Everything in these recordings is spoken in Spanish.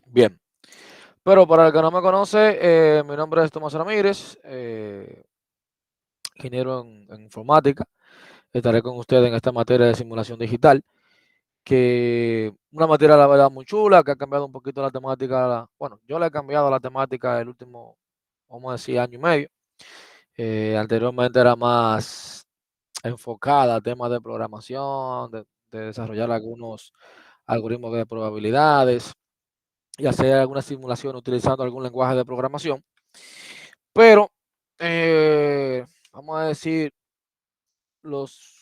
Bien, pero para el que no me conoce, mi nombre es Tomás Ramírez, ingeniero en informática. Estaré con ustedes en esta materia de simulación digital, que una materia, la verdad, muy chula, que ha cambiado un poquito la temática. Bueno, yo le he cambiado la temática el último, vamos a decir, año y medio. Anteriormente era más enfocada a temas de programación, de desarrollar algunos algoritmos de probabilidades y hacer alguna simulación utilizando algún lenguaje de programación. Pero, vamos a decir, los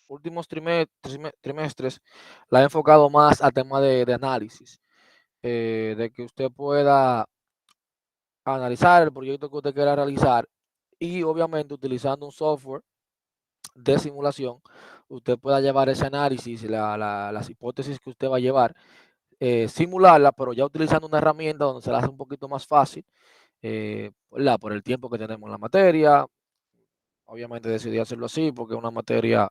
últimos trimestres la he enfocado más al tema de análisis, de que usted pueda analizar el proyecto que usted quiera realizar y obviamente utilizando un software de simulación, usted pueda llevar ese análisis, las hipótesis que usted va a llevar, simularla, pero ya utilizando una herramienta donde se la hace un poquito más fácil, por el tiempo que tenemos en la materia. Obviamente decidí hacerlo así porque es una materia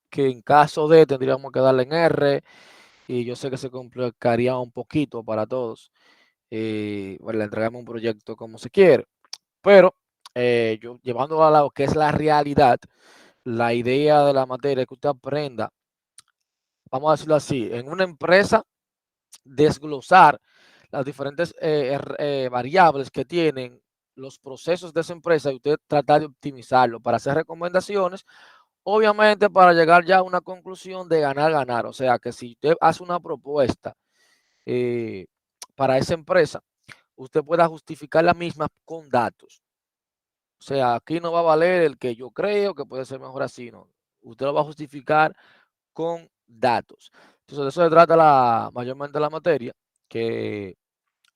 que en caso de tendríamos que darle en R y yo sé que se complicaría un poquito para todos. Le entregamos un proyecto como se quiere, pero yo llevándolo a lo que es la realidad, la idea de la materia es que usted aprenda, vamos a decirlo así, en una empresa desglosar las diferentes variables que tienen los procesos de esa empresa y usted tratar de optimizarlo para hacer recomendaciones, obviamente para llegar ya a una conclusión de ganar, ganar. O sea que si usted hace una propuesta eh, para esa empresa, usted pueda justificar la misma con datos. O sea, aquí no va a valer el que yo creo que puede ser mejor así, no. Usted lo va a justificar con datos. Entonces, de eso se trata mayormente la materia, que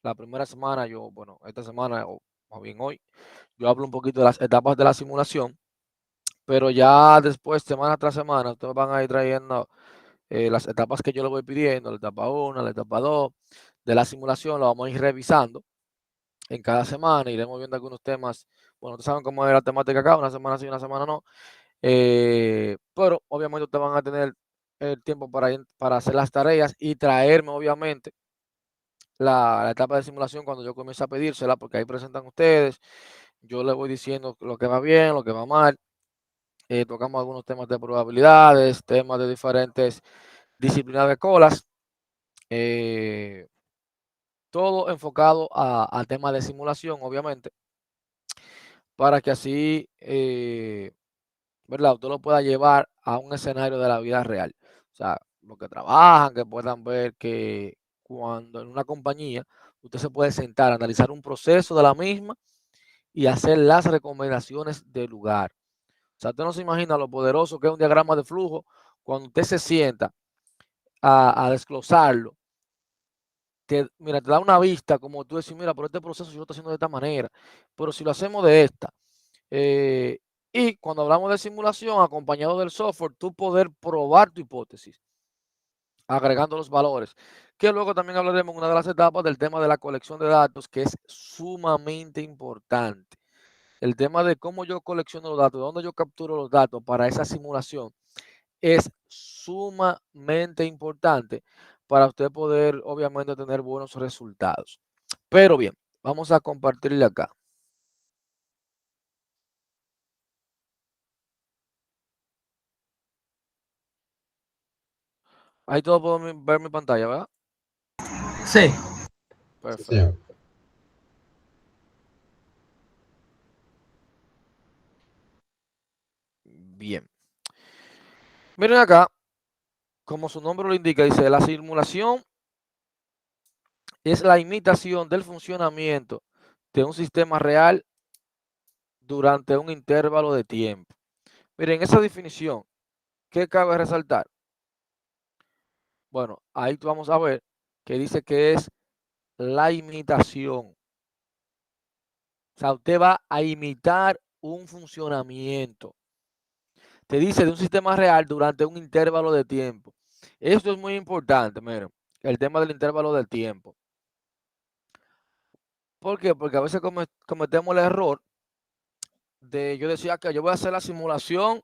la primera semana bueno, esta semana, o más bien hoy, yo hablo un poquito de las etapas de la simulación, pero ya después, semana tras semana, ustedes van a ir trayendo las etapas que yo le voy pidiendo, la etapa 1, la etapa 2 de la simulación, la vamos a ir revisando en cada semana, iremos viendo algunos temas. Bueno, ustedes saben cómo es la temática acá, una semana sí, una semana no. Pero obviamente ustedes van a tener el tiempo para hacer las tareas y traerme, obviamente, la etapa de simulación cuando yo comience a pedírsela, porque ahí presentan ustedes. Yo les voy diciendo lo que va bien, lo que va mal. Tocamos algunos temas de probabilidades, temas de diferentes disciplinas de colas. eh, Todo enfocado al tema de simulación, obviamente, para que así, ¿verdad? Usted lo pueda llevar a un escenario de la vida real. O sea, los que trabajan, que puedan ver que cuando en una compañía usted se puede sentar, analizar un proceso de la misma y hacer las recomendaciones del lugar. O sea, usted no se imagina lo poderoso que es un diagrama de flujo cuando usted se sienta a desglosarlo. Mira, te da una vista como tú decís, mira, pero este proceso yo lo estoy haciendo de esta manera, pero si lo hacemos de esta. eh, y cuando hablamos de simulación, acompañado del software, tú poder probar tu hipótesis, agregando los valores, que luego también hablaremos en una de las etapas del tema de la colección de datos, que es sumamente importante. El tema de cómo yo colecciono los datos, de dónde yo capturo los datos para esa simulación, es sumamente importante para usted poder, obviamente, tener buenos resultados. Pero bien, vamos a compartirle acá. Ahí todo puedo ver mi pantalla, ¿verdad? Sí, Sí, Perfecto. señor. Bien. Miren acá, como su nombre lo indica, dice, la simulación es la imitación del funcionamiento de un sistema real durante un intervalo de tiempo. Miren, esa definición, ¿qué cabe resaltar? Bueno, ahí vamos a ver que dice que es la imitación. O sea, usted va a imitar un funcionamiento. Te dice de un sistema real durante un intervalo de tiempo. Esto es muy importante, miren, el tema del intervalo de tiempo. ¿Por qué? Porque a veces cometemos el error de yo decía que yo voy a hacer la simulación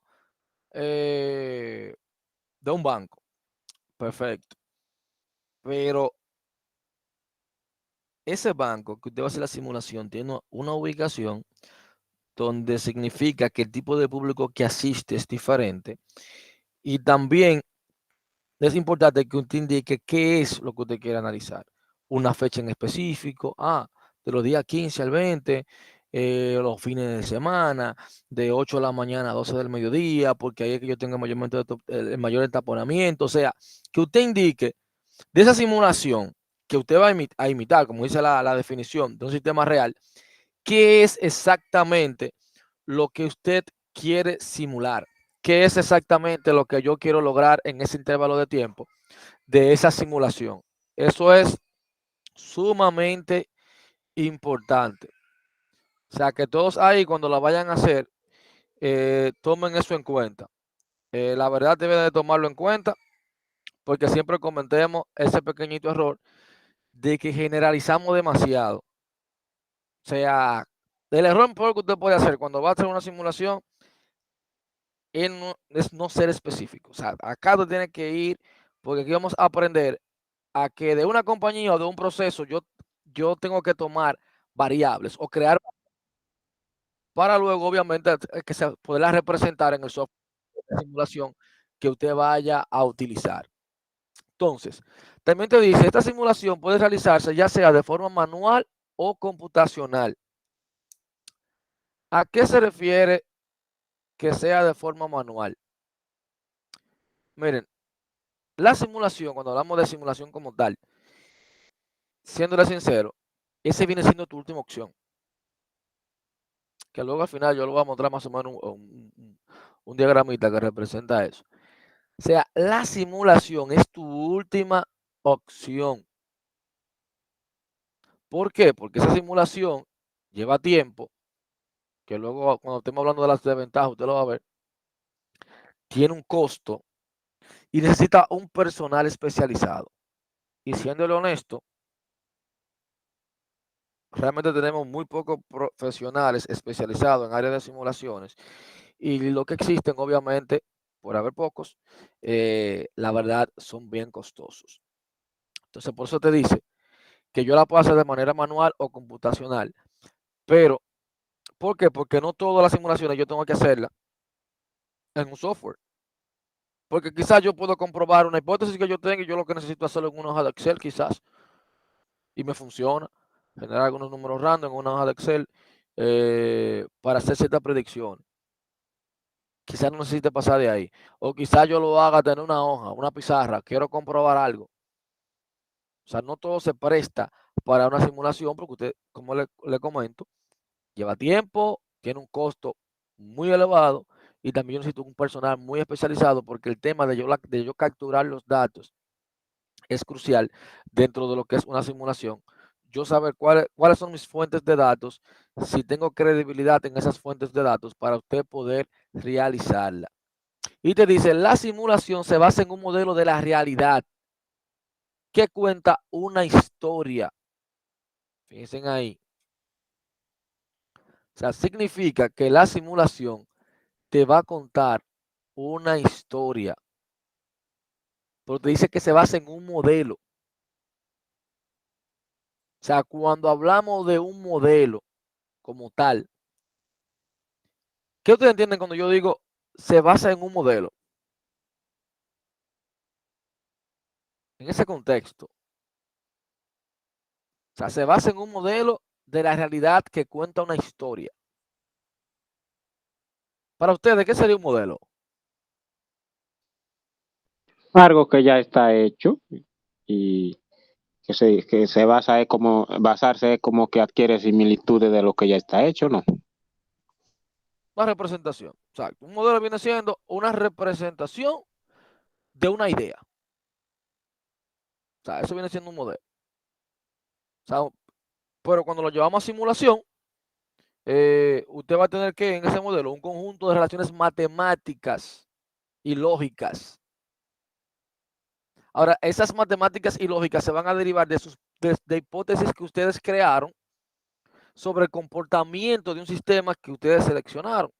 de un banco. Perfecto. Pero ese banco que usted va a hacer la simulación tiene una ubicación donde significa que el tipo de público que asiste es diferente. Y también es importante que usted indique qué es lo que usted quiere analizar. Una fecha en específico, de los días 15 al 20, los fines de semana, de 8 de la mañana a 12 del mediodía, porque ahí es que yo tengo el mayor entaponamiento. O sea, que usted indique de esa simulación que usted va a imitar, como dice la definición de un sistema real, qué es exactamente lo que usted quiere simular, qué es exactamente lo que yo quiero lograr en ese intervalo de tiempo de esa simulación. Eso es sumamente importante. O sea, que todos ahí cuando la vayan a hacer, tomen eso en cuenta. La verdad deben de tomarlo en cuenta porque siempre cometemos ese pequeñito error de que generalizamos demasiado. O sea, el error peor que usted puede hacer cuando va a hacer una simulación es no ser específico. O sea, acá tú tienes que ir porque aquí vamos a aprender a que de una compañía o de un proceso yo tengo que tomar variables o crear para luego, obviamente, que se poderlas representar en el software de simulación que usted vaya a utilizar. Entonces, también te dice, esta simulación puede realizarse ya sea de forma manual o computacional. ¿A qué se refiere que sea de forma manual? Miren, la simulación, cuando hablamos de simulación como tal, siéndole sincero, ese viene siendo tu última opción. Que luego al final yo lo voy a mostrar más o menos un diagramita que representa eso. O sea, la simulación es tu última opción. ¿Por qué? Porque esa simulación lleva tiempo, que luego cuando estemos hablando de las desventajas, usted lo va a ver, tiene un costo y necesita un personal especializado. Y siéndole honesto, realmente tenemos muy pocos profesionales especializados en áreas de simulaciones y lo que existen, obviamente, por haber pocos, la verdad son bien costosos. Entonces, por eso te dice que yo la puedo hacer de manera manual o computacional, pero ¿por qué? Porque no todas las simulaciones yo tengo que hacerlas en un software. Porque quizás yo puedo comprobar una hipótesis que yo tengo y yo lo que necesito hacerlo en una hoja de Excel quizás y me funciona. Generar algunos números random en una hoja de Excel para hacer cierta predicción. Quizás no necesite pasar de ahí. O quizás yo lo haga tener una hoja, una pizarra. Quiero comprobar algo. O sea, no todo se presta para una simulación porque usted, como le comento, lleva tiempo, tiene un costo muy elevado y también yo necesito un personal muy especializado porque el tema de yo capturar los datos es crucial dentro de lo que es una simulación. Yo saber cuáles son mis fuentes de datos, si tengo credibilidad en esas fuentes de datos para usted poder realizarla. Y te dice, la simulación se basa en un modelo de la realidad que cuenta una historia. Fíjense ahí. O sea, significa que la simulación te va a contar una historia, pero te dice que se basa en un modelo. O sea, cuando hablamos de un modelo como tal, ¿qué ustedes entienden cuando yo digo se basa en un modelo? En ese contexto. O sea, se basa en un modelo de la realidad que cuenta una historia. Para ustedes, ¿qué sería un modelo? Algo que ya está hecho y que se basa es como, basarse es como que adquiere similitudes de lo que ya está hecho, ¿no? Una representación. O sea, un modelo viene siendo una representación de una idea. O sea, eso viene siendo un modelo. O sea, pero cuando lo llevamos a simulación, usted va a tener que en ese modelo un conjunto de relaciones matemáticas y lógicas. Ahora, esas matemáticas y lógicas se van a derivar de hipótesis que ustedes crearon sobre el comportamiento de un sistema que ustedes seleccionaron.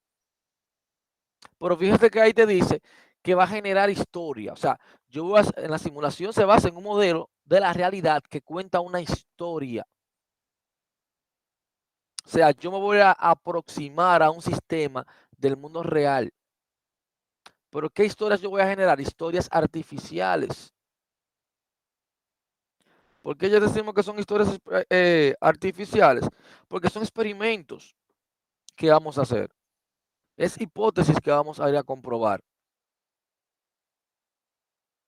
Pero fíjate que ahí te dice que va a generar historia. O sea, en la simulación se basa en un modelo de la realidad que cuenta una historia. sea, yo me voy a aproximar a un sistema del mundo real. Pero ¿qué historias yo voy a generar? Historias artificiales. ¿Por qué ya decimos que son historias artificiales? Porque son experimentos que vamos a hacer. Es hipótesis que vamos a ir a comprobar.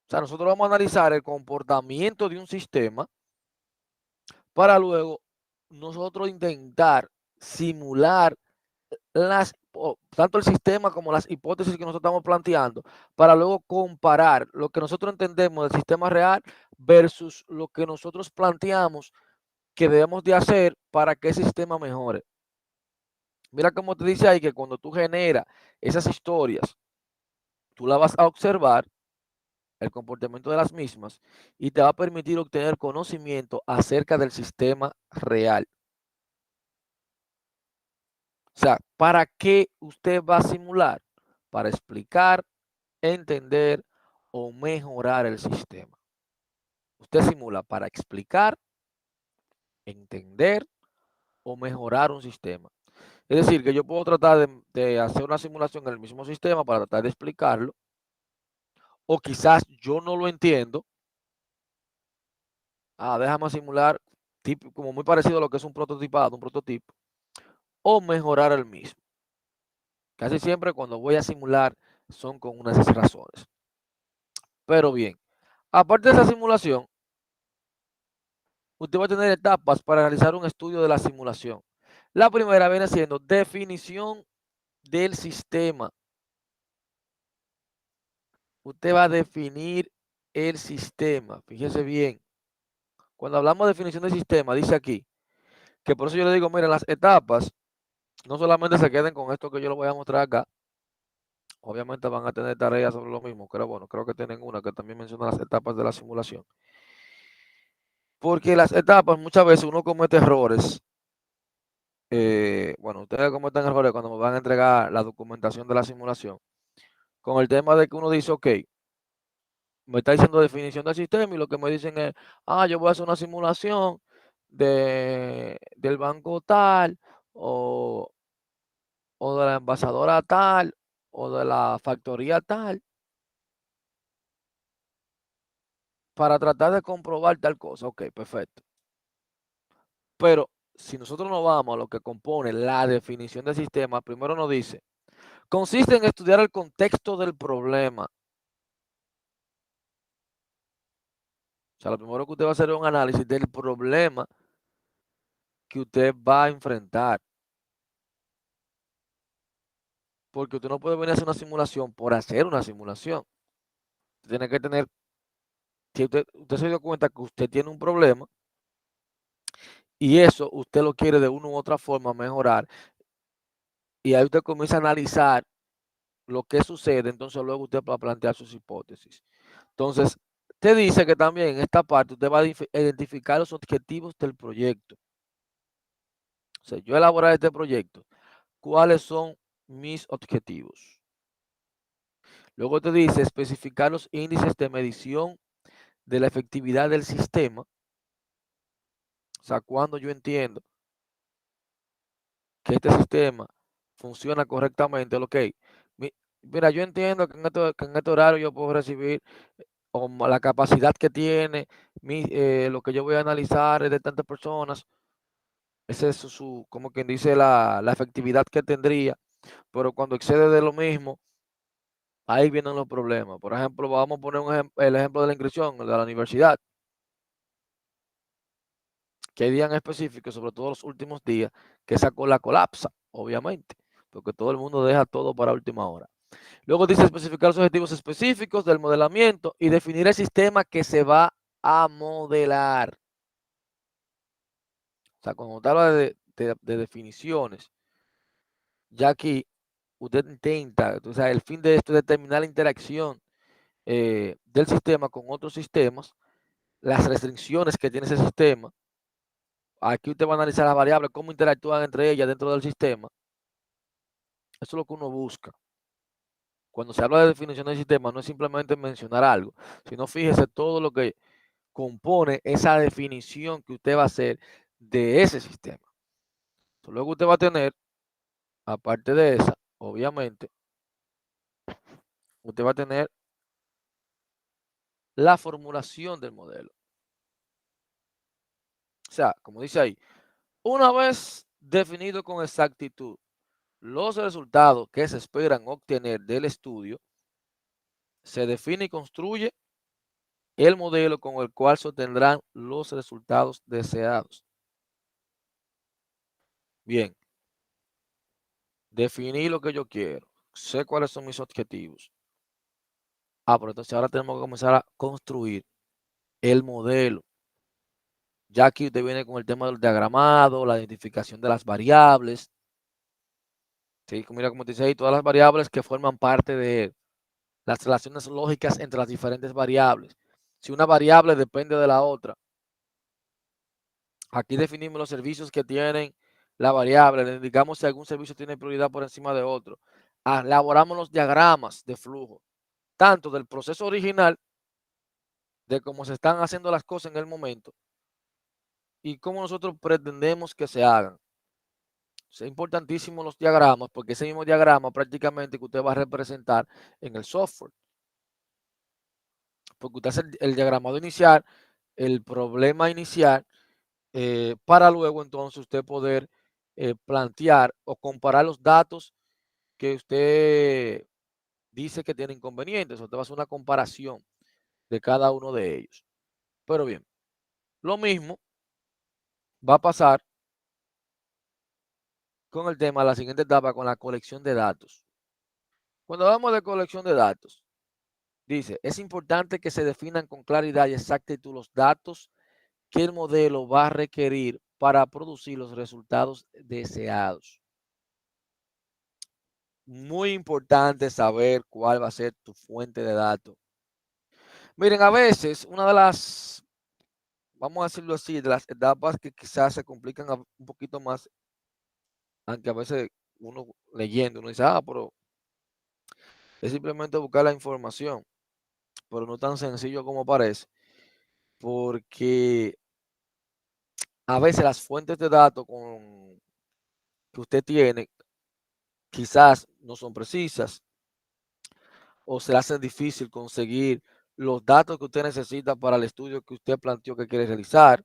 O sea, nosotros vamos a analizar el comportamiento de un sistema para luego nosotros intentar simular tanto el sistema como las hipótesis que nosotros estamos planteando, para luego comparar lo que nosotros entendemos del sistema real versus lo que nosotros planteamos que debemos de hacer para que ese sistema mejore. Mira cómo te dice ahí que cuando tú generas esas historias, tú las vas a observar, el comportamiento de las mismas, y te va a permitir obtener conocimiento acerca del sistema real. O sea, ¿para qué usted va a simular? Para explicar, entender o mejorar el sistema. Usted simula para explicar, entender o mejorar un sistema. Es decir, que yo puedo tratar de hacer una simulación en el mismo sistema para tratar de explicarlo, o quizás yo no lo entiendo. Déjame simular como muy parecido a lo que es un prototipado, un prototipo, o mejorar el mismo. Casi siempre cuando voy a simular son con unas razones. Pero bien, aparte de esa simulación, usted va a tener etapas para realizar un estudio de la simulación. La primera viene siendo definición del sistema. Usted va a definir el sistema. Fíjese bien. Cuando hablamos de definición del sistema, dice aquí, que por eso yo le digo, miren, las etapas no solamente se queden con esto que yo les voy a mostrar acá. Obviamente van a tener tareas sobre lo mismo, pero bueno, creo que tienen una que también menciona las etapas de la simulación. Porque las etapas muchas veces uno comete errores. Bueno, ustedes cometen errores cuando me van a entregar la documentación de la simulación. Con el tema de que uno dice, ok, me está diciendo definición del sistema y lo que me dicen es, yo voy a hacer una simulación del banco tal o, o de la envasadora tal o de la factoría tal para tratar de comprobar tal cosa. Ok, perfecto. Pero si nosotros nos vamos a lo que compone la definición del sistema, primero nos dice, consiste en estudiar el contexto del problema. O sea, lo primero que usted va a hacer es un análisis del problema que usted va a enfrentar. Porque usted no puede venir a hacer una simulación por hacer una simulación. Usted tiene que tener, si usted se dio cuenta que usted tiene un problema y eso usted lo quiere de una u otra forma mejorar, y ahí usted comienza a analizar lo que sucede, entonces luego usted va a plantear sus hipótesis. Entonces, te dice que también en esta parte usted va a identificar los objetivos del proyecto. O sea, yo elaborar este proyecto, ¿cuáles son mis objetivos? Luego te dice especificar los índices de medición de la efectividad del sistema. O sea, cuando yo entiendo que este sistema funciona correctamente, ok. Mira, yo entiendo que en este horario yo puedo recibir la capacidad que tiene, lo que yo voy a analizar es de tantas personas. Ese es como quien dice, la efectividad que tendría. Pero cuando excede de lo mismo, ahí vienen los problemas. Por ejemplo, vamos a poner el ejemplo de la inscripción, el de la universidad, que hay días en específico, sobre todo los últimos días, que esa cola colapsa, obviamente, porque todo el mundo deja todo para última hora. Luego dice especificar los objetivos específicos del modelamiento y definir el sistema que se va a modelar. O sea, cuando habla de definiciones, ya aquí usted intenta, o sea, el fin de esto es determinar la interacción del sistema con otros sistemas, las restricciones que tiene ese sistema. Aquí usted va a analizar las variables, cómo interactúan entre ellas dentro del sistema. Eso es lo que uno busca. Cuando se habla de definición del sistema, no es simplemente mencionar algo, sino fíjese todo lo que compone esa definición que usted va a hacer de ese sistema. Luego usted va a tener, aparte de esa, obviamente, usted va a tener la formulación del modelo. O sea, como dice ahí, una vez definido con exactitud los resultados que se esperan obtener del estudio, se define y construye el modelo con el cual se obtendrán los resultados deseados. Bien, definí lo que yo quiero, sé cuáles son mis objetivos. Pero entonces ahora tenemos que comenzar a construir el modelo. Ya aquí usted viene con el tema del diagramado, la identificación de las variables. ¿Sí? Mira como te dice ahí, todas las variables que forman parte de las relaciones lógicas entre las diferentes variables. Si una variable depende de la otra, aquí definimos los servicios que tienen la variable, le indicamos si algún servicio tiene prioridad por encima de otro. Elaboramos los diagramas de flujo, tanto del proceso original, de cómo se están haciendo las cosas en el momento, y cómo nosotros pretendemos que se hagan. Es importantísimo los diagramas, porque ese mismo diagrama prácticamente que usted va a representar en el software. Porque usted hace el diagramado inicial, el problema inicial, para luego entonces usted poder plantear o comparar los datos que usted dice que tiene inconvenientes. Usted va a hacer una comparación de cada uno de ellos. Pero bien, lo mismo va a pasar con el tema, la siguiente etapa, con la colección de datos. Cuando hablamos de colección de datos, dice, es importante que se definan con claridad y exactitud los datos que el modelo va a requerir para producir los resultados deseados. Muy importante saber cuál va a ser tu fuente de datos. Miren, a veces una de las, vamos a decirlo así, de las etapas que quizás se complican un poquito más, aunque a veces uno leyendo, uno dice, pero es simplemente buscar la información, pero no tan sencillo como parece, porque a veces las fuentes de datos que usted tiene quizás no son precisas o se le hace difícil conseguir los datos que usted necesita para el estudio que usted planteó que quiere realizar.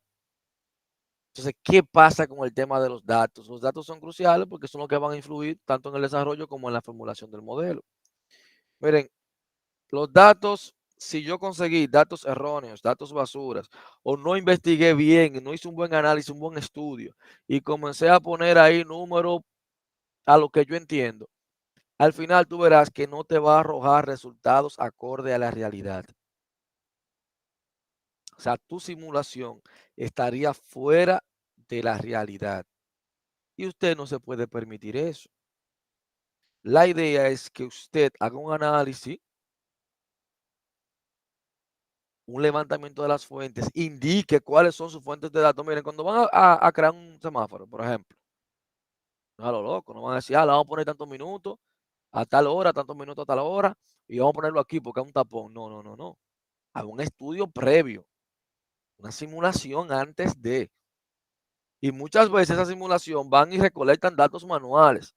Entonces, ¿qué pasa con el tema de los datos? Los datos son cruciales porque son los que van a influir tanto en el desarrollo como en la formulación del modelo. Miren, los datos, si yo conseguí datos erróneos, datos basuras, o no investigué bien, no hice un buen análisis, un buen estudio, y comencé a poner ahí números a lo que yo entiendo, al final tú verás que no te va a arrojar resultados acorde a la realidad. O sea, tu simulación estaría fuera de la realidad. Y usted no se puede permitir eso. La idea es que usted haga un análisis, un levantamiento de las fuentes, indique cuáles son sus fuentes de datos. Miren, cuando van a crear un semáforo, por ejemplo, no a lo loco, no van a decir, le vamos a poner tantos minutos a tal hora, tantos minutos a tal hora, y vamos a ponerlo aquí porque es un tapón. No, no, no, no. Haga un estudio previo, una simulación antes de. Y muchas veces esa simulación van y recolectan datos manuales.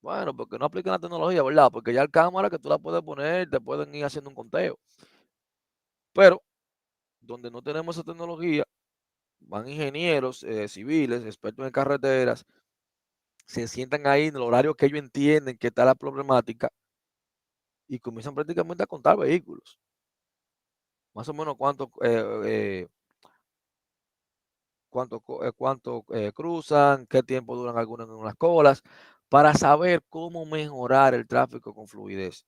Bueno, porque no aplican la tecnología, ¿verdad? Porque ya el cámara que tú la puedes poner, te pueden ir haciendo un conteo. Pero donde no tenemos esa tecnología, van ingenieros civiles, expertos en carreteras, se sientan ahí en el horario que ellos entienden que está la problemática y comienzan prácticamente a contar vehículos. Más o menos cuánto cruzan, qué tiempo duran algunos en las colas, para saber cómo mejorar el tráfico con fluidez.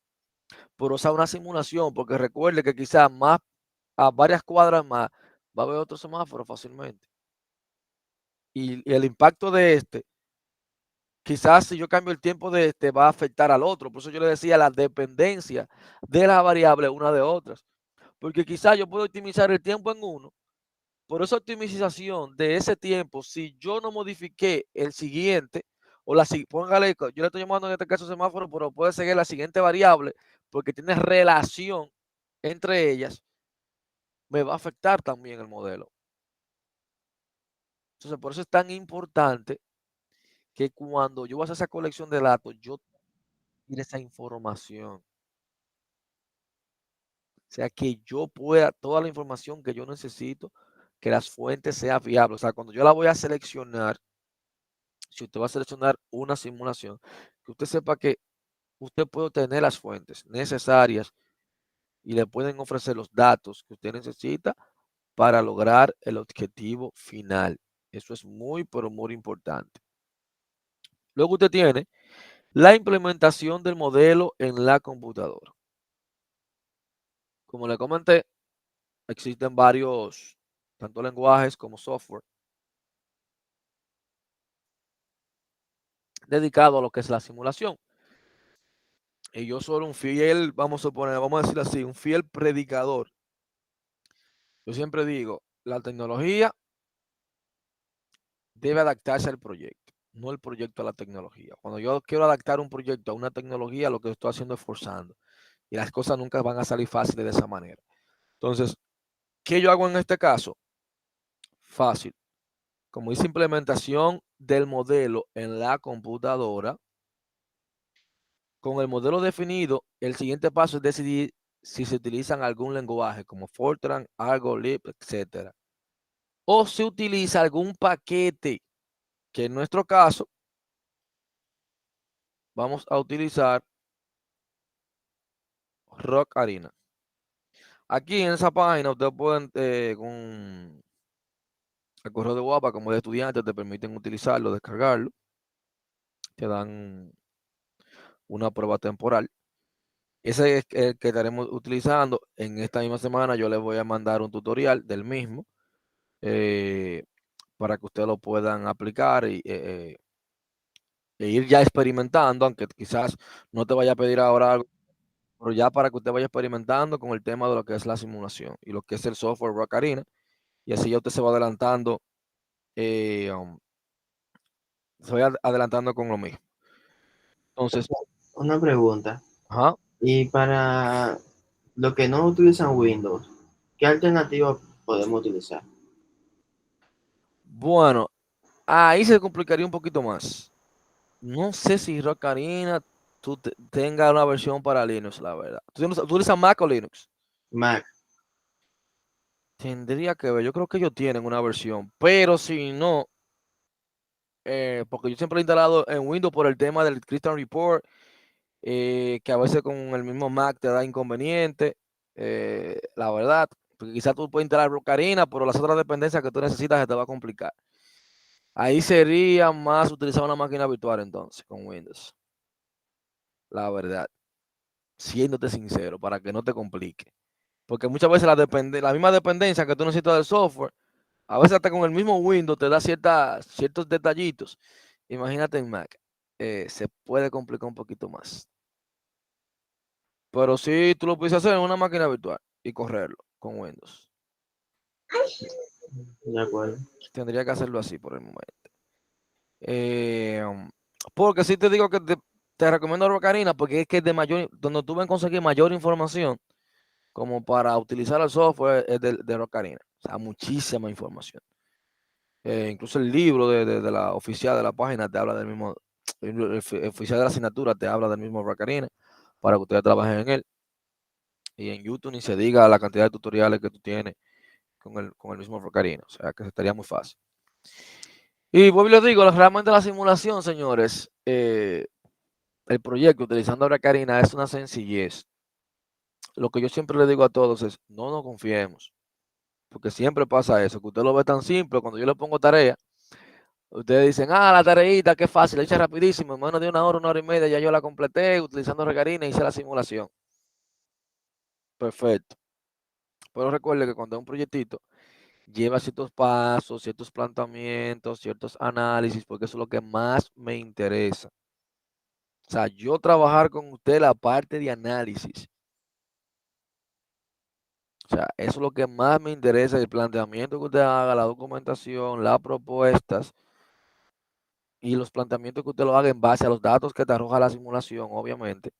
Pero o sea, una simulación, porque recuerde que quizás más a varias cuadras más va a haber otro semáforo fácilmente. Y el impacto de este, quizás si yo cambio el tiempo de este, va a afectar al otro. Por eso yo le decía la dependencia de las variables una de otras. Porque quizás yo puedo optimizar el tiempo en uno. Por esa optimización de ese tiempo, si yo no modifiqué el siguiente, o póngale, yo le estoy llamando en este caso semáforo, pero puede seguir la siguiente variable, porque tiene relación entre ellas, me va a afectar también el modelo. Entonces, por eso es tan importante que cuando yo voy a hacer esa colección de datos, yo tire esa información. O sea, que yo pueda, toda la información que yo necesito, que las fuentes sean fiables. O sea, cuando yo la voy a seleccionar, si usted va a seleccionar una simulación, que usted sepa que usted puede tener las fuentes necesarias y le pueden ofrecer los datos que usted necesita para lograr el objetivo final. Eso es muy, pero muy importante. Luego usted tiene la implementación del modelo en la computadora. Como le comenté, existen varios, tanto lenguajes como software, dedicado a lo que es la simulación. Y yo soy un fiel, vamos a decir así, un fiel predicador. Yo siempre digo, la tecnología debe adaptarse al proyecto, no el proyecto a la tecnología. Cuando yo quiero adaptar un proyecto a una tecnología, lo que estoy haciendo es forzando. Y las cosas nunca van a salir fáciles de esa manera. Entonces, ¿qué yo hago en este caso? Fácil. Como dice implementación del modelo en la computadora, con el modelo definido, el siguiente paso es decidir si se utilizan algún lenguaje como Fortran, Argo, Lib, etcétera, o se utiliza algún paquete, que en nuestro caso vamos a utilizar Rock Arena. Aquí en esa página ustedes pueden, con el correo de WAPA como de estudiantes, te permiten utilizarlo, descargarlo, te dan una prueba temporal. Ese es el que estaremos utilizando. En esta misma semana yo les voy a mandar un tutorial del mismo, eh, para que ustedes lo puedan aplicar e ir ya experimentando, aunque quizás no te vaya a pedir ahora algo, pero ya para que usted vaya experimentando con el tema de lo que es la simulación y lo que es el software Rock Arena, y así ya usted se va adelantando, eh, um, con lo mismo. Entonces, Una pregunta. ajá, Y para los que no utilizan Windows, ¿qué alternativa podemos utilizar? bueno, ahí se complicaría un poquito más. No sé si Rock Arena tenga una versión para Linux, la verdad. ¿Tú utilizas Mac o Linux? Mac, Tendría que ver, yo creo que ellos tienen una versión, pero si no, porque yo siempre he instalado en Windows por el tema del Crystal Report, que a veces con el mismo Mac te da inconveniente, la verdad, porque quizás tú puedes instalar Rock Arena, pero las otras dependencias que tú necesitas se te va a complicar. Ahí sería más utilizar una máquina virtual entonces, con Windows, la verdad, siéndote sincero, para que no te complique. Porque muchas veces la misma dependencia que tú necesitas del software, a veces hasta con el mismo Windows te da ciertos detallitos. Imagínate en Mac, se puede complicar un poquito más. Pero sí, tú lo puedes hacer en una máquina virtual y correrlo con Windows. de acuerdo. Tendría que hacerlo así por el momento. Porque sí te digo que te recomiendo Rocarina, porque es que es de mayor, donde tú vas a conseguir mayor información como para utilizar el software es de Rocarina. O sea, muchísima información. Incluso el libro de la oficial de la página te habla del mismo, el oficial de la asignatura te habla del mismo Rocarina para que ustedes trabajen en él. Y en YouTube ni se diga la cantidad de tutoriales que tú tienes con el mismo Rocarina. O sea, que estaría muy fácil. Y vuelvo y les digo, realmente la simulación, señores, el proyecto utilizando Rocarina es una sencillez. Lo que yo siempre le digo a todos es, no nos confiemos, porque siempre pasa eso, que usted lo ve tan simple, cuando yo le pongo tarea, ustedes dicen, la tareita, qué fácil, la hice rapidísimo, en menos de una hora y media, ya yo la completé utilizando Regarina y hice la simulación. Perfecto. Pero recuerde que cuando es un proyectito, lleva ciertos pasos, ciertos planteamientos, ciertos análisis, porque eso es lo que más me interesa. O sea, yo trabajar con usted la parte de análisis. O sea, eso es lo que más me interesa, el planteamiento que usted haga, la documentación, las propuestas y los planteamientos que usted lo haga en base a los datos que te arroja la simulación, obviamente.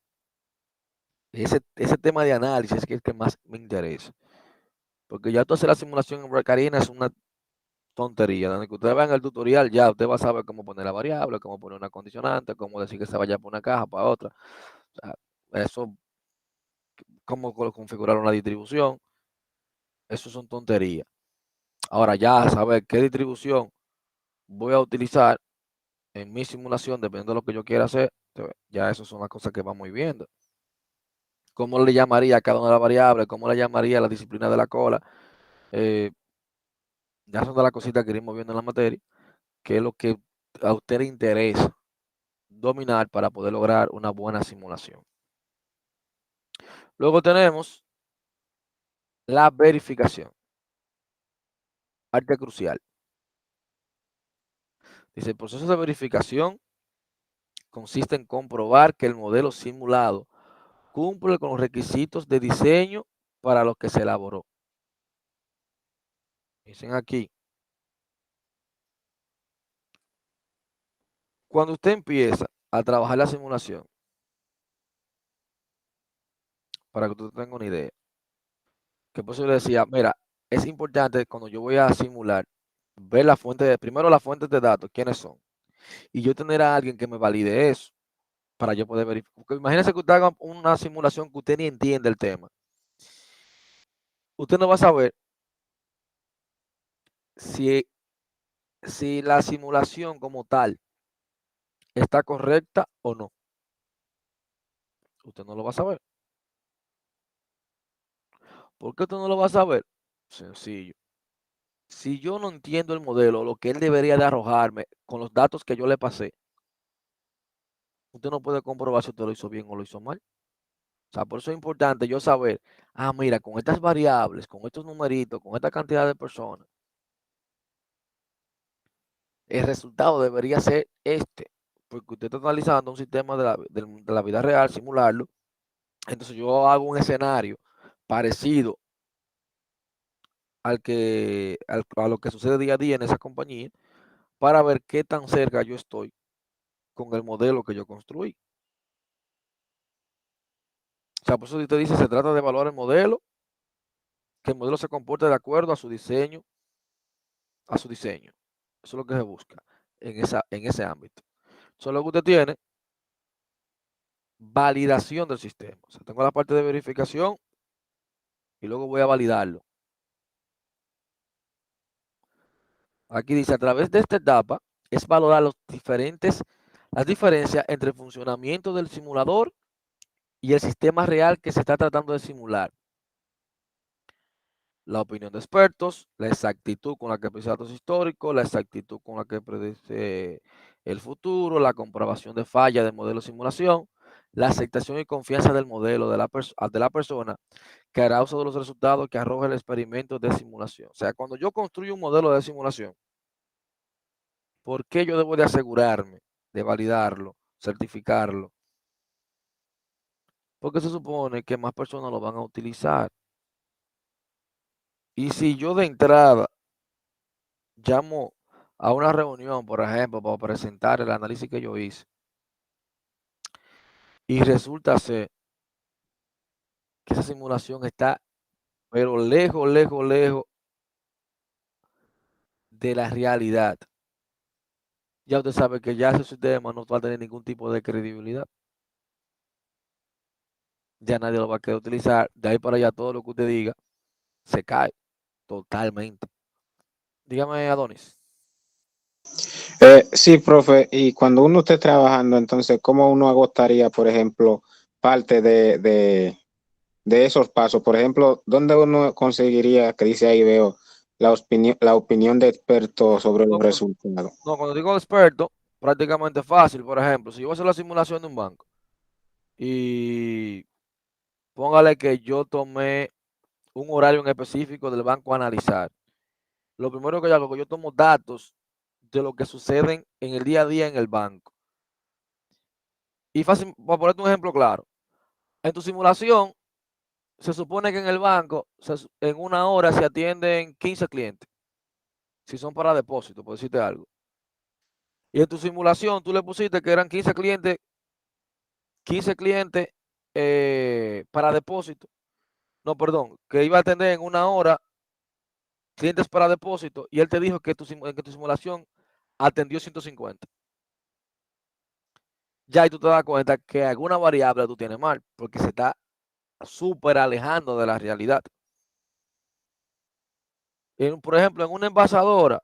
Ese tema de análisis es el que más me interesa. Porque ya tú hacer la simulación en Recarina es una tontería. Desde que usted vea en el tutorial, ya usted va a saber cómo poner la variable, cómo poner una condicionante, cómo decir que se vaya por una caja para otra. O sea, eso, cómo configurar una distribución, eso son tonterías. Ahora ya saber qué distribución voy a utilizar en mi simulación, dependiendo de lo que yo quiera hacer, ya eso son las cosas que vamos viendo. ¿Cómo le llamaría a cada una de las variables? ¿Cómo le llamaría a la disciplina de la cola? Ya son de las cositas que iremos viendo en la materia, que es lo que a usted le interesa dominar para poder lograr una buena simulación. Luego tenemos la verificación. Parte crucial. Dice, el proceso de verificación consiste en comprobar que el modelo simulado cumple con los requisitos de diseño para los que se elaboró. Dicen aquí, cuando usted empieza a trabajar la simulación, para que usted tenga una idea, que por eso yo le decía, mira, es importante cuando yo voy a simular, ver la fuente primero las fuentes de datos, quiénes son, y yo tener a alguien que me valide eso, para yo poder verificar. Imagínese que usted haga una simulación que usted ni entiende el tema. Usted no va a saber si la simulación como tal está correcta o no. Usted no lo va a saber. ¿Por qué usted no lo va a saber? Sencillo. Si yo no entiendo el modelo, lo que él debería de arrojarme con los datos que yo le pasé, usted no puede comprobar si usted lo hizo bien o lo hizo mal. O sea, por eso es importante yo saber, mira, con estas variables, con estos numeritos, con esta cantidad de personas, el resultado debería ser este, porque usted está analizando un sistema de la vida real, simularlo. Entonces yo hago un escenario parecido a lo que sucede día a día en esa compañía para ver qué tan cerca yo estoy con el modelo que yo construí. O sea, por eso usted dice, se trata de evaluar el modelo, que el modelo se comporte de acuerdo a su diseño, Eso es lo que se busca en ese ámbito. Solo que usted tiene validación del sistema. O sea, tengo la parte de verificación y luego voy a validarlo. Aquí dice, a través de esta etapa es valorar las diferencias entre el funcionamiento del simulador y el sistema real que se está tratando de simular. La opinión de expertos, la exactitud con la que predice datos históricos, la exactitud con la que predice el futuro, la comprobación de falla del modelo de simulación, la aceptación y confianza del modelo de la persona que hará uso de los resultados que arroja el experimento de simulación. O sea, cuando yo construyo un modelo de simulación, ¿por qué yo debo de asegurarme de validarlo, certificarlo? Porque se supone que más personas lo van a utilizar. Y si yo de entrada llamo a una reunión, por ejemplo, para presentar el análisis que yo hice, y resulta ser que esa simulación está, pero lejos, lejos, lejos de la realidad, ya usted sabe que ya ese sistema no va a tener ningún tipo de credibilidad. Ya nadie lo va a querer utilizar. De ahí para allá, todo lo que usted diga se cae totalmente. Dígame, Adonis. Sí, profe, y cuando uno esté trabajando, entonces, ¿cómo uno agotaría, por ejemplo, parte de esos pasos? Por ejemplo, ¿dónde uno conseguiría, que dice ahí veo, la opinión de expertos sobre los resultados? No, cuando digo experto, prácticamente fácil. Por ejemplo, si yo voy a hacer la simulación de un banco y póngale que yo tomé un horario en específico del banco a analizar. Lo primero que yo hago es que yo tomo datos de lo que suceden en el día a día en el banco. Y fácil, para ponerte un ejemplo claro, en tu simulación se supone que en el banco en una hora se atienden 15 clientes, si son para depósito, por decirte algo. Y en tu simulación tú le pusiste que eran 15 clientes para depósito. No, perdón, que iba a atender en una hora clientes para depósito y él te dijo que tu simulación atendió 150. Ya ahí tú te das cuenta que alguna variable tú tienes mal, porque se está súper alejando de la realidad. Por ejemplo, en una envasadora,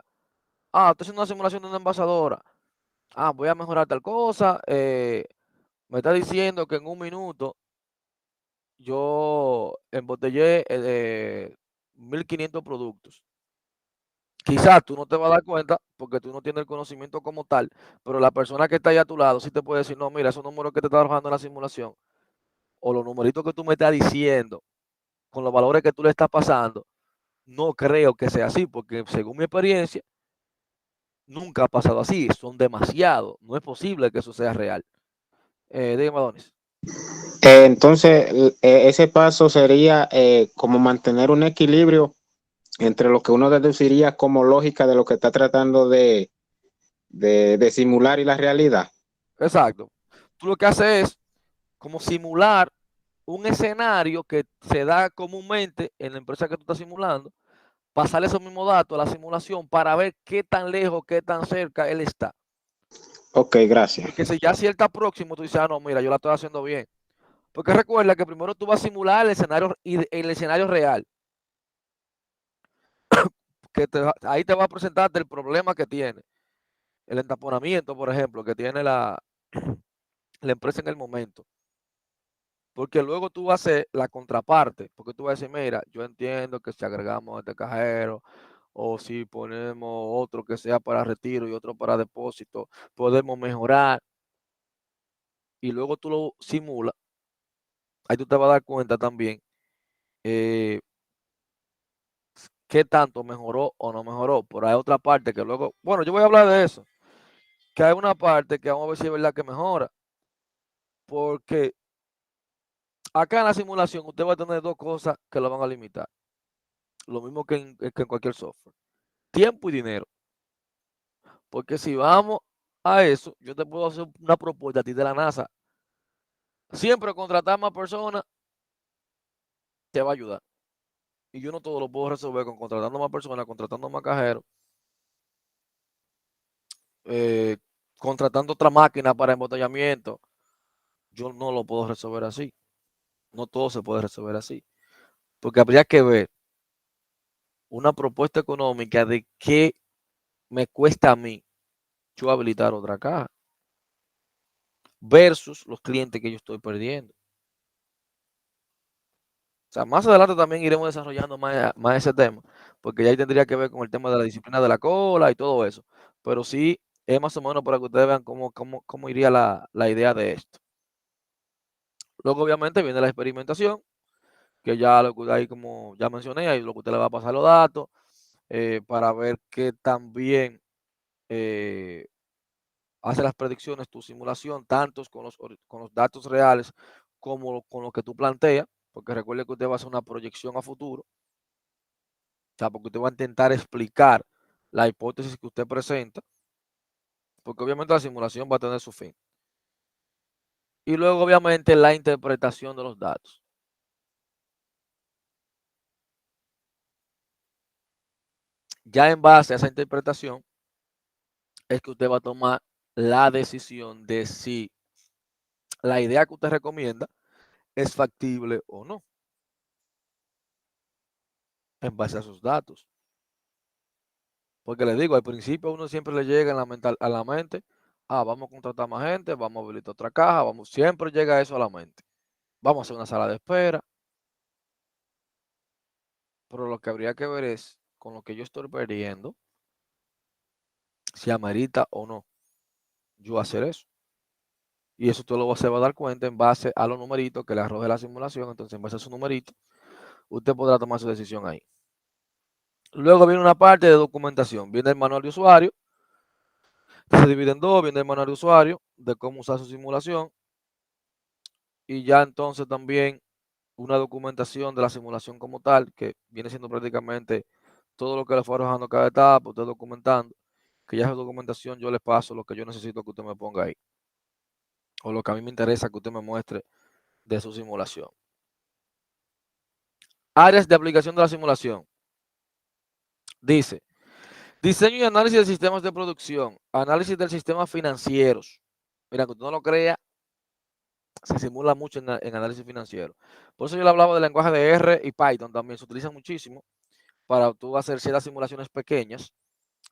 estoy haciendo una simulación de una envasadora, voy a mejorar tal cosa, me está diciendo que en un minuto yo embotellé 1500 productos. Quizás tú no te vas a dar cuenta porque tú no tienes el conocimiento como tal, pero la persona que está ahí a tu lado sí te puede decir, no, mira, esos números que te está arrojando en la simulación o los numeritos que tú me estás diciendo con los valores que tú le estás pasando, no creo que sea así, porque según mi experiencia, nunca ha pasado así, son demasiados, no es posible que eso sea real. Dígame, Adonis. Entonces, ese paso sería como mantener un equilibrio entre lo que uno deduciría como lógica de lo que está tratando de simular y la realidad. Exacto. Tú lo que haces es como simular un escenario que se da comúnmente en la empresa que tú estás simulando, pasarle esos mismos datos a la simulación para ver qué tan lejos, qué tan cerca él está. Ok, gracias. Porque si ya si él está próximo, tú dices, no, mira, yo la estoy haciendo bien. Porque recuerda que primero tú vas a simular el escenario real. Ahí te va a presentarte el problema que tiene. El entaponamiento, por ejemplo, que tiene la empresa en el momento. Porque luego tú vas a hacer la contraparte, porque tú vas a decir, mira, yo entiendo que si agregamos este cajero o si ponemos otro que sea para retiro y otro para depósito, podemos mejorar. Y luego tú lo simulas, ahí tú te vas a dar cuenta también eh, qué tanto mejoró o no mejoró. Pero hay otra parte que luego, bueno, yo voy a hablar de eso, que hay una parte que vamos a ver si es verdad que mejora, porque acá en la simulación usted va a tener dos cosas que lo van a limitar, lo mismo que en cualquier software, tiempo y dinero. Porque si vamos a eso, yo te puedo hacer una propuesta a ti de la NASA. Siempre contratar más personas te va a ayudar. Y yo no todo lo puedo resolver con contratando más personas, contratando más cajeros, eh, contratando otra máquina para embotellamiento. Yo no lo puedo resolver así. No todo se puede resolver así. Porque habría que ver una propuesta económica de qué me cuesta a mí yo habilitar otra caja versus los clientes que yo estoy perdiendo. O sea, más adelante también iremos desarrollando más ese tema, porque ya ahí tendría que ver con el tema de la disciplina de la cola y todo eso. Pero sí, es más o menos para que ustedes vean cómo iría la idea de esto. Luego, obviamente, viene la experimentación, que ya lo que ahí, como ya mencioné, ahí lo que usted le va a pasar los datos para ver qué tan bien hace las predicciones tu simulación, tanto con los datos reales como con lo que tú planteas, porque recuerde que usted va a hacer una proyección a futuro. O sea, porque usted va a intentar explicar la hipótesis que usted presenta, porque obviamente la simulación va a tener su fin. Y luego, obviamente, la interpretación de los datos. Ya en base a esa interpretación, es que usted va a tomar la decisión de si la idea que usted recomienda es factible o no, en base a sus datos. Porque le digo, al principio a uno siempre le llega a la mente, vamos a contratar más gente, vamos a habilitar otra caja, siempre llega eso a la mente. Vamos a hacer una sala de espera, pero lo que habría que ver es con lo que yo estoy perdiendo, si amerita o no yo hacer eso. Y eso tú se va a dar cuenta en base a los numeritos que le arroje la simulación. Entonces, en base a su numerito, usted podrá tomar su decisión ahí. Luego viene una parte de documentación. Viene el manual de usuario. Se divide en dos. Viene el manual de usuario de cómo usar su simulación. Y ya entonces también una documentación de la simulación como tal, que viene siendo prácticamente todo lo que le fue arrojando cada etapa, usted documentando, que ya esa documentación yo le paso lo que yo necesito que usted me ponga ahí, o lo que a mí me interesa que usted me muestre de su simulación. Áreas de aplicación de la simulación. Dice, diseño y análisis de sistemas de producción, análisis del sistema financieros. Mira, que tú no lo creas, se simula mucho en análisis financiero. Por eso yo le hablaba del lenguaje de R y Python también, se utilizan muchísimo para tú hacer ciertas simulaciones pequeñas.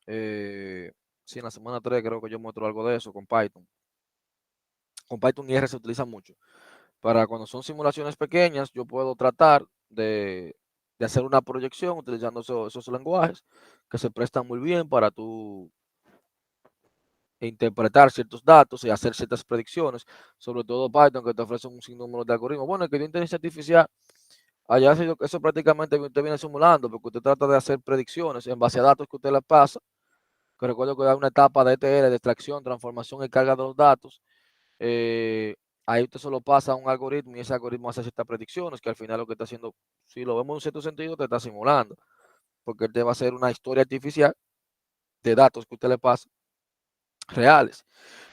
Sí, en la semana 3 creo que yo muestro algo de eso con Python. Con Python y R se utiliza mucho. Para cuando son simulaciones pequeñas, yo puedo tratar de hacer una proyección utilizando esos lenguajes que se prestan muy bien para tú interpretar ciertos datos y hacer ciertas predicciones, sobre todo Python, que te ofrece un sinnúmero de algoritmos. Bueno, que de inteligencia artificial, allá eso prácticamente usted viene simulando, porque usted trata de hacer predicciones en base a datos que usted le pasa, que recuerdo que hay una etapa de ETL, de extracción, transformación y carga de los datos. Ahí usted solo pasa a un algoritmo y ese algoritmo hace ciertas predicciones, que al final lo que está haciendo, si lo vemos en cierto sentido, te está simulando, porque él te va a hacer una historia artificial de datos que usted le pasa reales.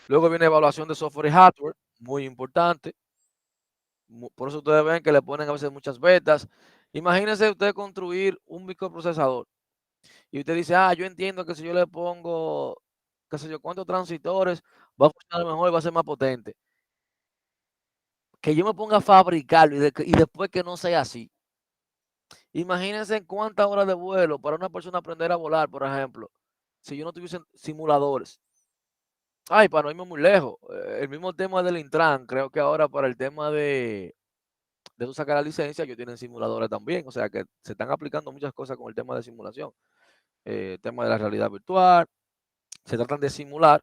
Luego viene evaluación de software y hardware, muy importante. Por eso ustedes ven que le ponen a veces muchas betas. Imagínense usted construir un microprocesador y usted dice, yo entiendo que si yo le pongo, qué sé yo, cuántos transistores, va a funcionar mejor y va a ser más potente. Que yo me ponga a fabricarlo y después que no sea así. Imagínense cuántas horas de vuelo para una persona aprender a volar, por ejemplo, si yo no tuviese simuladores. Para no irme muy lejos, el mismo tema del Intran, creo que ahora para el tema de tú sacar la licencia, ellos tienen simuladores también, o sea que se están aplicando muchas cosas con el tema de simulación. El tema de la realidad virtual, se tratan de simular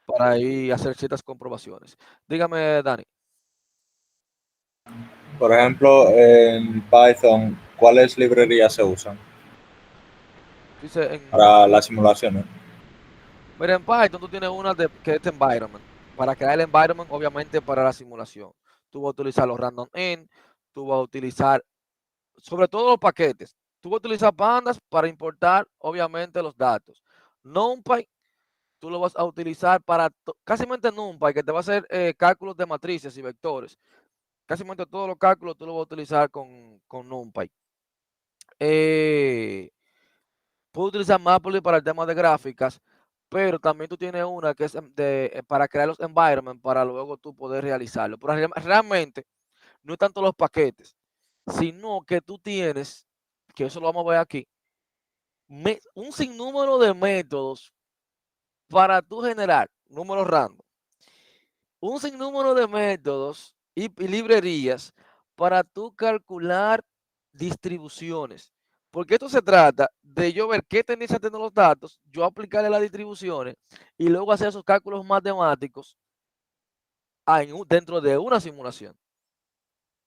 para ir a hacer ciertas comprobaciones. Dígame, Dani. Por ejemplo, en Python, ¿cuáles librerías se usan Dice para las simulaciones? mira, en Python tú tienes una que es environment. Para crear el environment, obviamente, para la simulación. Tú vas a utilizar los random end, tú vas a utilizar, sobre todo los paquetes. Tú vas a utilizar pandas para importar, obviamente, los datos. NumPy, tú lo vas a utilizar para, casi NumPy, que te va a hacer cálculos de matrices y vectores. Casi todos los cálculos tú lo vas a utilizar con NumPy. Puedo utilizar Maply para el tema de gráficas, pero también tú tienes una que es para crear los environments para luego tú poder realizarlo. Pero realmente no es tanto los paquetes, sino que tú tienes, que eso lo vamos a ver aquí, un sinnúmero de métodos para tú generar números random. Un sinnúmero de métodos y librerías para tú calcular distribuciones. Porque esto se trata de yo ver qué tendencia tienen los datos, yo aplicarle las distribuciones y luego hacer esos cálculos matemáticos dentro de una simulación,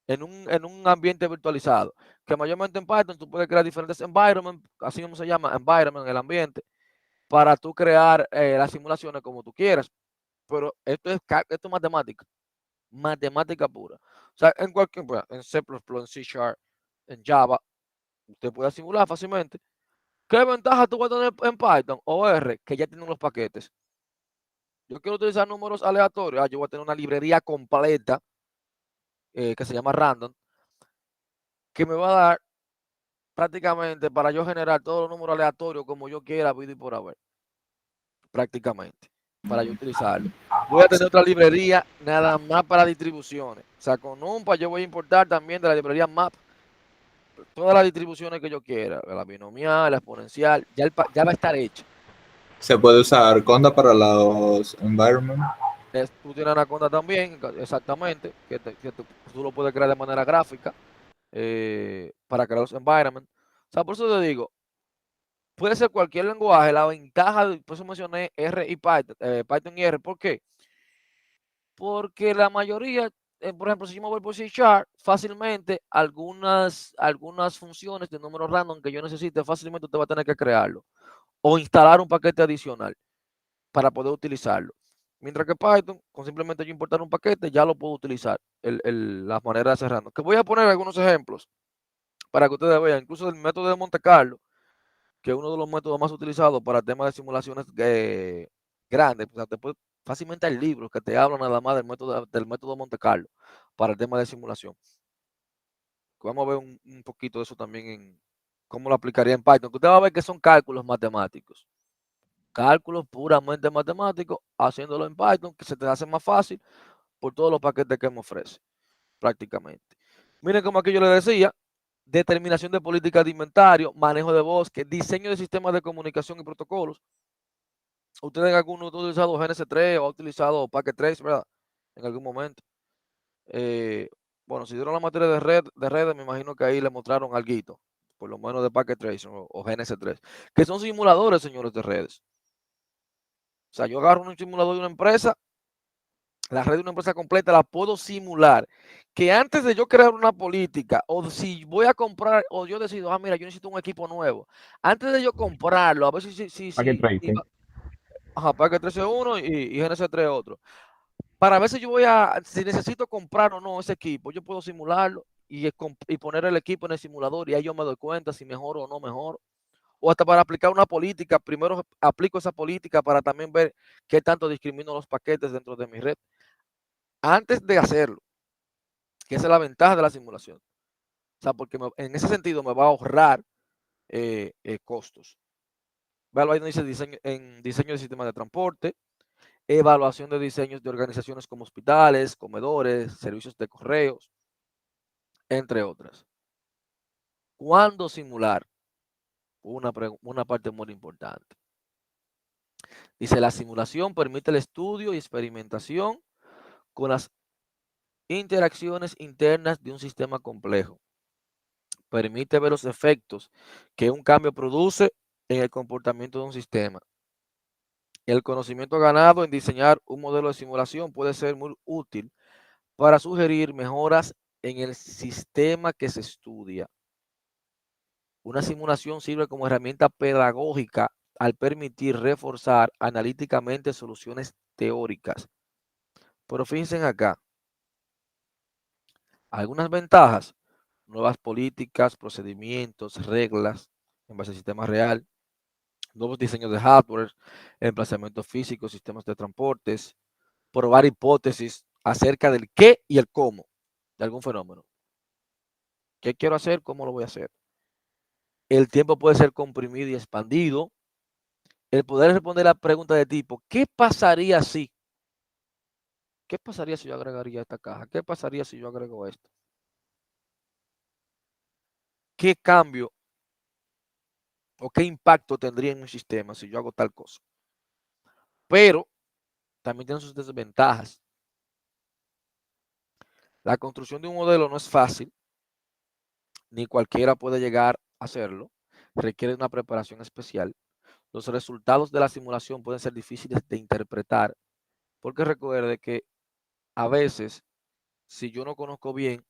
en un ambiente virtualizado. Que mayormente en Python tú puedes crear diferentes environments, así como se llama, environment, el ambiente, para tú crear las simulaciones como tú quieras. Pero esto es matemática. Matemática pura. O sea, en cualquier, en C++, en C Sharp, en Java, usted puede simular fácilmente. ¿Qué ventaja tú vas a tener en Python o R? Que ya tienen los paquetes. Yo quiero utilizar números aleatorios. Yo voy a tener una librería completa que se llama Random, que me va a dar prácticamente para yo generar todos los números aleatorios como yo quiera, y por haber. Prácticamente, para yo utilizarlo. Voy a tener otra librería nada más para distribuciones. O sea, con NumPy yo voy a importar también de la librería Map todas las distribuciones que yo quiera, la binomial, la exponencial, ya va a estar hecha. ¿Se puede usar Conda para los environment? Tú tienes Anaconda también, exactamente, que tú lo puedes crear de manera gráfica para crear los environments. O sea, por eso te digo, puede ser cualquier lenguaje. La ventaja, por eso mencioné R y Python, Python y R. ¿Por qué? Porque la mayoría, por ejemplo, si yo me voy por C Sharp, fácilmente algunas funciones de números random que yo necesite, fácilmente usted va a tener que crearlo o instalar un paquete adicional para poder utilizarlo. Mientras que Python, con simplemente yo importar un paquete, ya lo puedo utilizar, las maneras de hacer random. Que voy a poner algunos ejemplos para que ustedes vean, incluso el método de Monte Carlo, que es uno de los métodos más utilizados para temas de simulaciones grandes. O sea, fácilmente hay libros que te hablan nada más del método Monte Carlo para el tema de simulación. Vamos a ver un poquito de eso también ¿Cómo lo aplicaría en Python? Que usted va a ver que son cálculos matemáticos. Cálculos puramente matemáticos, haciéndolo en Python, que se te hace más fácil por todos los paquetes que me ofrece, prácticamente. Miren como aquí yo le decía, determinación de política de inventario, manejo de bosque, diseño de sistemas de comunicación y protocolos. Ustedes en alguno han utilizado GNS3 o ha utilizado Packet Trace, ¿verdad? En algún momento. Bueno, si dieron la materia de redes, me imagino que ahí le mostraron algo, por lo menos de Packet Trace o GNS3, que son simuladores, señores, de redes. O sea, yo agarro un simulador de una empresa, la red de una empresa completa la puedo simular, que antes de yo crear una política, o si voy a comprar, o yo decido, mira, yo necesito un equipo nuevo, antes de yo comprarlo, a ver Packet tracing. ajá, Packet 13 uno y GNS3 otro, para ver si si necesito comprar o no ese equipo, yo puedo simularlo y poner el equipo en el simulador y ahí yo me doy cuenta si mejoro o no mejoro. O hasta para aplicar una política, primero aplico esa política para también ver qué tanto discrimino los paquetes dentro de mi red. Antes de hacerlo, que esa es la ventaja de la simulación. O sea, porque en ese sentido me va a ahorrar costos. Vean, ahí dice diseño de sistemas de transporte, evaluación de diseños de organizaciones como hospitales, comedores, servicios de correos, entre otras. ¿Cuándo simular? Una parte muy importante. Dice, la simulación permite el estudio y experimentación con las interacciones internas de un sistema complejo. Permite ver los efectos que un cambio produce en el comportamiento de un sistema. El conocimiento ganado en diseñar un modelo de simulación puede ser muy útil para sugerir mejoras en el sistema que se estudia. Una simulación sirve como herramienta pedagógica al permitir reforzar analíticamente soluciones teóricas. Pero fíjense acá, algunas ventajas, nuevas políticas, procedimientos, reglas en base al sistema real, nuevos diseños de hardware, emplazamientos físicos, sistemas de transportes, probar hipótesis acerca del qué y el cómo de algún fenómeno. ¿Qué quiero hacer? ¿Cómo lo voy a hacer? El tiempo puede ser comprimido y expandido. El poder responder la pregunta de tipo, ¿qué pasaría si? ¿Qué pasaría si yo agregaría esta caja? ¿Qué pasaría si yo agrego esto? ¿Qué cambio o qué impacto tendría en un sistema si yo hago tal cosa? Pero también tiene sus desventajas. La construcción de un modelo no es fácil, ni cualquiera puede llegar a hacerlo. Requiere una preparación especial. Los resultados de la simulación pueden ser difíciles de interpretar, porque recuerde que a veces, si yo no conozco bien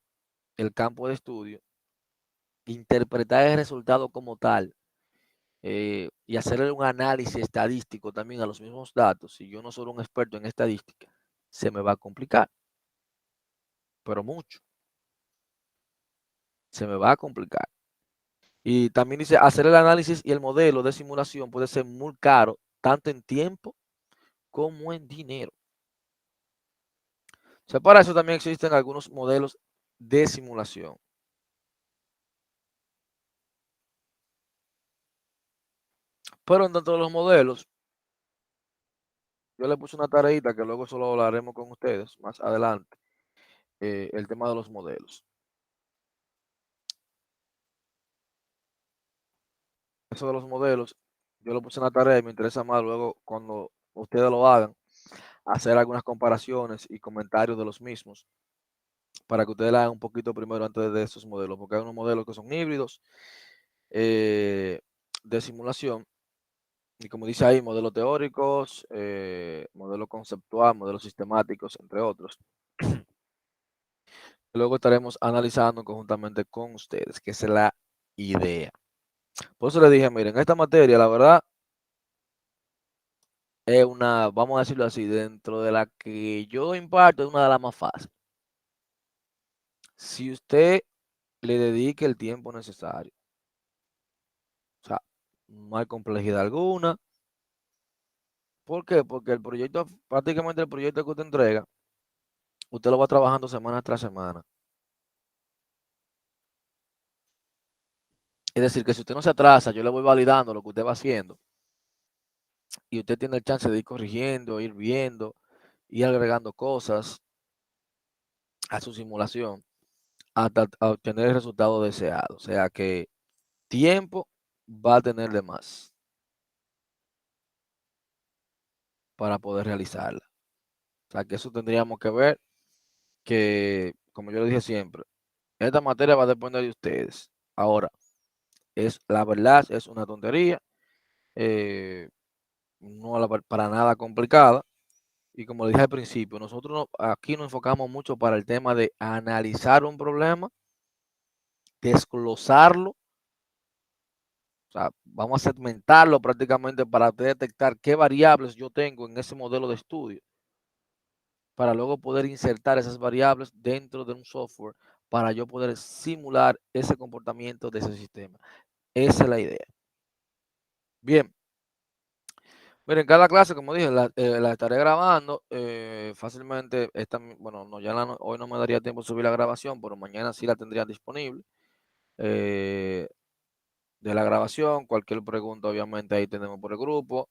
el campo de estudio, interpretar el resultado como tal y hacerle un análisis estadístico también a los mismos datos, si yo no soy un experto en estadística, se me va a complicar, pero mucho. Se me va a complicar. Y también dice, hacer el análisis y el modelo de simulación puede ser muy caro, tanto en tiempo como en dinero. O sea, para eso también existen algunos modelos de simulación. Pero dentro de los modelos, yo le puse una tareita que luego solo hablaremos con ustedes más adelante, el tema de los modelos. Eso de los modelos, yo lo puse en la tarea y me interesa más luego cuando ustedes lo hagan, hacer algunas comparaciones y comentarios de los mismos, para que ustedes la hagan un poquito primero antes de esos modelos, porque hay unos modelos que son híbridos de simulación, y como dice ahí, modelos teóricos, modelo conceptual, modelos sistemáticos, entre otros. Luego estaremos analizando conjuntamente con ustedes, que es la idea. Por eso les dije, miren, esta materia, la verdad, es una, vamos a decirlo así, dentro de la que yo imparto, es una de las más fáciles. Si usted le dedique el tiempo necesario, o sea, no hay complejidad alguna. ¿Por qué? Porque el proyecto, prácticamente el proyecto que usted entrega, usted lo va trabajando semana tras semana. Es decir, que si usted no se atrasa, yo le voy validando lo que usted va haciendo y usted tiene el chance de ir corrigiendo, ir viendo, ir agregando cosas a su simulación hasta obtener el resultado deseado. O sea que tiempo va a tener de más para poder realizarla. O sea que eso tendríamos que ver que, como yo le dije siempre, esta materia va a depender de ustedes. Ahora, la verdad es una tontería, no para nada complicada. Y como le dije al principio, nosotros aquí nos enfocamos mucho para el tema de analizar un problema, desglosarlo. O sea, vamos a segmentarlo prácticamente para detectar qué variables yo tengo en ese modelo de estudio, para luego poder insertar esas variables dentro de un software para yo poder simular ese comportamiento de ese sistema. Esa es la idea. Bien. Miren, cada clase, como dije, la estaré grabando fácilmente. Bueno, no, hoy no me daría tiempo de subir la grabación, pero mañana sí la tendría disponible. De la grabación, cualquier pregunta, obviamente, ahí tenemos por el grupo.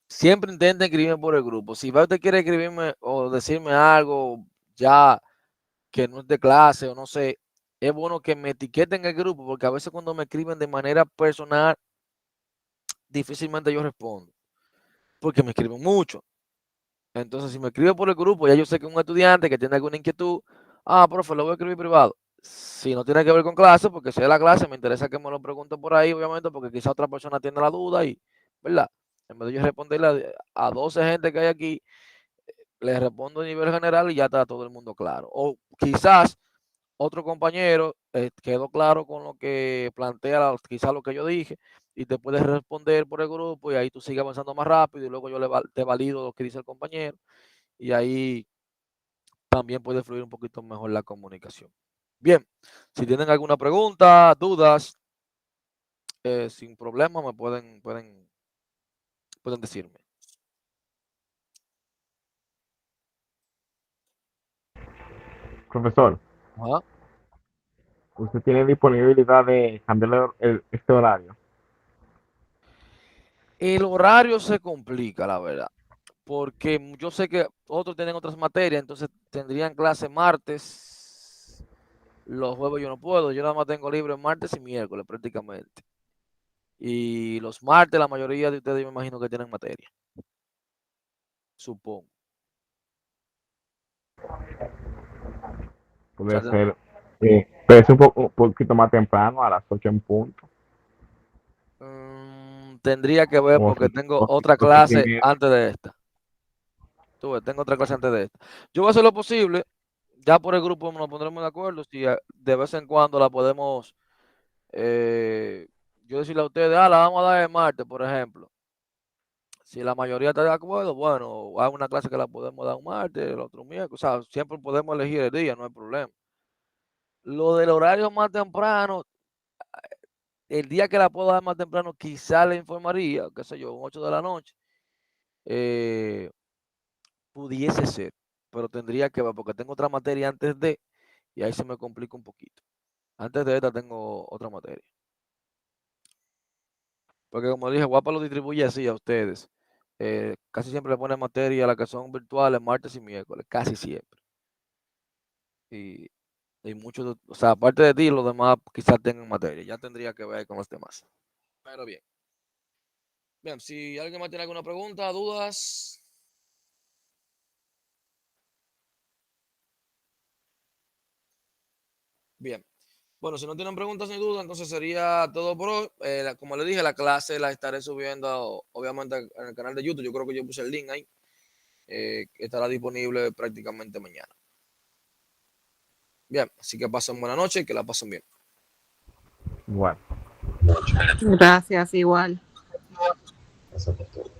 Siempre intenten escribirme por el grupo. Si usted quiere escribirme o decirme algo ya que no es de clase o no sé, es bueno que me etiqueten en el grupo, porque a veces cuando me escriben de manera personal, difícilmente yo respondo, porque me escriben mucho. Entonces, si me escribe por el grupo, ya yo sé que un estudiante que tiene alguna inquietud, profe, lo voy a escribir privado. Si no tiene que ver con clase, porque si es la clase, me interesa que me lo pregunte por ahí, obviamente, porque quizá otra persona tiene la duda y, ¿verdad? En vez de yo responderle a 12 gente que hay aquí, le respondo a nivel general y ya está todo el mundo claro. O quizás otro compañero quedó claro con lo que plantea, quizás lo que yo dije, y te puedes responder por el grupo y ahí tú sigues avanzando más rápido y luego yo te valido lo que dice el compañero y ahí también puede fluir un poquito mejor la comunicación. Bien, si tienen alguna pregunta, dudas, sin problema me pueden decirme. Profesor, Ajá. ¿usted tiene disponibilidad de cambiar este horario? El horario se complica, la verdad, porque yo sé que otros tienen otras materias, entonces tendrían clase martes, los jueves yo no puedo, yo nada más tengo libre martes y miércoles prácticamente. Y los martes la mayoría de ustedes yo me imagino que tienen materia, supongo. O Puede sea, ser, pero es un poquito más temprano, a las 8 en punto. tendría que ver O porque tengo o otra 7 y clase media. antes de esta. Tengo otra clase antes de esta. Yo voy a hacer lo posible. Ya por el grupo nos pondremos de acuerdo. Si de vez en cuando la podemos, yo decirle a ustedes, la vamos a dar el martes, por ejemplo. Si la mayoría está de acuerdo, bueno, hay una clase que la podemos dar un martes, el otro miércoles. O sea, siempre podemos elegir el día, no hay problema. Lo del horario más temprano, el día que la puedo dar más temprano, quizá le informaría, qué sé yo, 8 de la noche. Pudiese ser, pero tendría que ver porque tengo otra materia antes de, y ahí se me complica un poquito. Antes de esta tengo otra materia. Porque como dije, Guapa lo distribuye así a ustedes. Casi siempre le pone materia a las que son virtuales martes y miércoles, casi siempre. Y, y muchos, o sea, aparte de ti, los demás quizás tengan materia. Ya tendría que ver con los demás. Pero bien. Bien, si alguien más tiene alguna pregunta, dudas. Bien. Bueno, si no tienen preguntas ni dudas, entonces sería todo por hoy. Como les dije, la clase la estaré subiendo, obviamente, en el canal de YouTube. Yo creo que yo puse el link ahí. Estará disponible prácticamente mañana. Bien, así que pasen buena noche y que la pasen bien. Bueno. Gracias, igual. Eso es todo.